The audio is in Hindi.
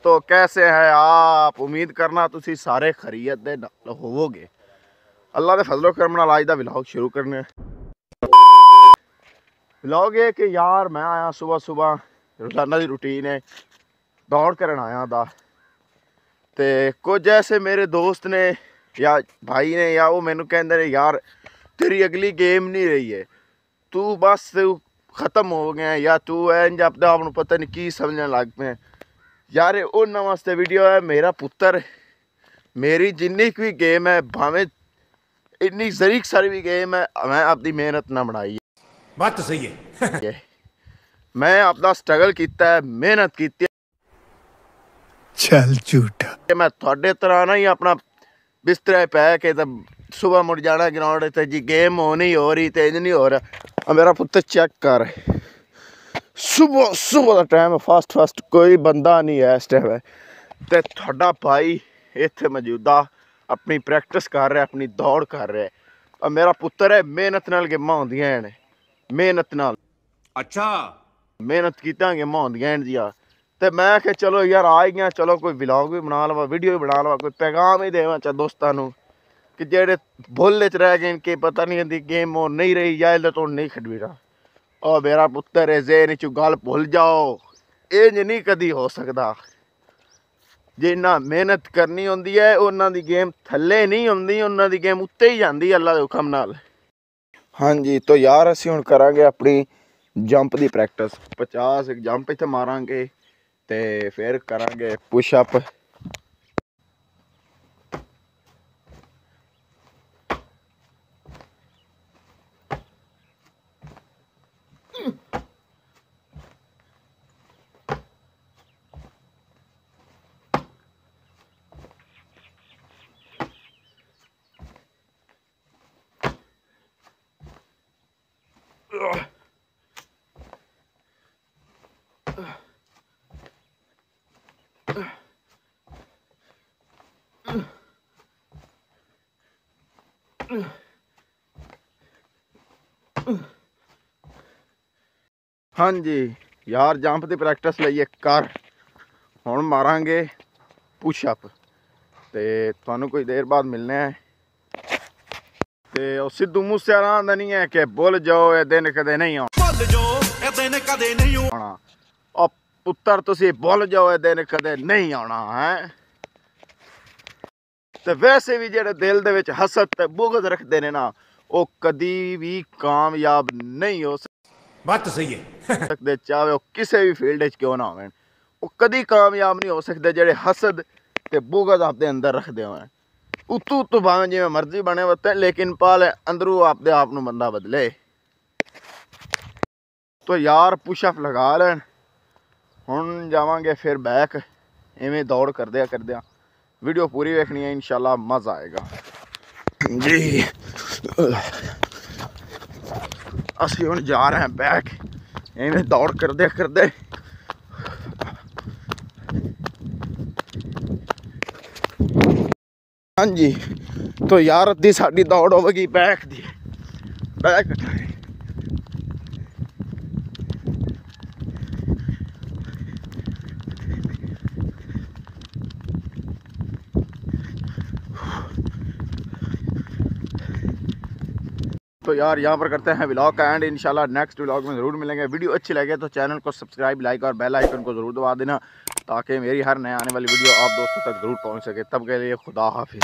दोस्तों, कैसे हैं आप? उम्मीद करना तुसी सारे खैरियत दे नाल होवोगे। अल्लाह दे फजलो करम नाल अज दा व्लॉग शुरू करने। व्लॉग है कि यार मैं आया सुबह सुबह, रोजाना की रूटीन है, दौड़ करन आया दा ते कुछ ऐसे मेरे दोस्त ने या भाई ने या वो मैनू कहंदे ने यार तेरी अगली गेम नहीं रही है, तू बस खत्म हो गया या तू इंज अपने आप नूं पता नहीं की समझने लग पे। यार उन्होंने वास्ते वीडियो है। मेरा पुत्र मेरी जिन्नी भी गेम है, भावें इन्नी जरीक सारी भी गेम है, मैं अपनी मेहनत ना बनाई है। बात तो सही है। मैं अपना स्ट्रगल किया है, मेहनत की। चल झूठा। मैं थोड़े तरह ना ही अपना बिस्तर पै के सुबह मुड़ जाना ग्राउंड ते जी गेम नहीं हो रही तो इंज नहीं हो रहा। मेरा पुत्र चेक कर, सुबह सुबह का टाइम फास्ट कोई बंदा नहीं है इस टाइम ते थोड़ा भाई इत्थे मौजूदा अपनी प्रैक्टिस कर रहा है, अपनी दौड़ कर रहा है। और मेरा पुत्र है मेहनत नाल गेमां होंदियां हैं, मेहनत नाल। अच्छा मेहनत कीता गेमां होंदियां हैं जिया ते मैं आख्या चलो यार आ गया, चलो कोई व्लॉग भी बना लवा, वीडियो भी बना लवा, कोई पैगाम ही देवां चा दोस्तां नूं कि जेड़े भुल च रह गए, इनके पता नहीं आती गेम हो नहीं रही या इल्ले तो नहीं खड़वी रहा। और मेरा पुत्र है ज़हन च गल भुल जाओ, इंज नहीं कदी हो सकता। जिन्ना मेहनत करनी होंदी है उन्हां दी गेम थल्ले नहीं होंदी, उन्हां दी गेम उत्ते ही जांदी अल्लाह दे हुक्म नाल। हाँ जी, तो यार असीं हुण करांगे अपनी जंप दी प्रैक्टिस। 50 जंप इत्थे मारांगे ते फिर करांगे पुशअप। हाँ जी यार, जंप की प्रैक्टिस लईए कर, हुण मारांगे पुशअप ते तुहानूं कुछ देर बाद मिलने हैं। ते सिद्धू मूसेवाला आंदा नहीं है कि भुल जाओ ये दिन कदे नहीं आना। और पुत्र तुसीं भुल जाओ ये दिन कदे नहीं आना है। ते वैसे भी जेड़े दिल दे विच हसद ते बुग़्ज़ रखदे ने ना, वो कदी भी कामयाब नहीं हो बात तो सही है। सकदे, चाहे वो किसी भी फील्ड क्यों ना होवे, वो कदी कामयाब नहीं हो सकते जेड़े हसद ते बुग़्ज़ अपने अंदर रखदे होवे। उतू भावें जिवें मर्जी बने वते, लेकिन पाले अंदरों अपने आप नूं बंदा बदले। तो यार पुशअप लगा लैन, हुण जावांगे फिर बैक। इवें दौड़ करदे वीडियो पूरी देखनी है, इंशाल्लाह मज़ा आएगा जी। असीं हुण जा रहे हैं बैक, इवें दौड़ करदे हाँ जी। तो यार अद्धी साडी दौड़ होगी बैक दी, बैक तो यार यहाँ पर करते हैं व्लॉग का एंड। इंशाल्लाह नेक्स्ट व्लॉग में ज़रूर मिलेंगे। वीडियो अच्छी लगे तो चैनल को सब्सक्राइब, लाइक और बेल आइकन को ज़रूर दबा देना, ताकि मेरी हर नए आने वाली वीडियो आप दोस्तों तक ज़रूर पहुँच सके। तब के लिए खुदा हाफिज़।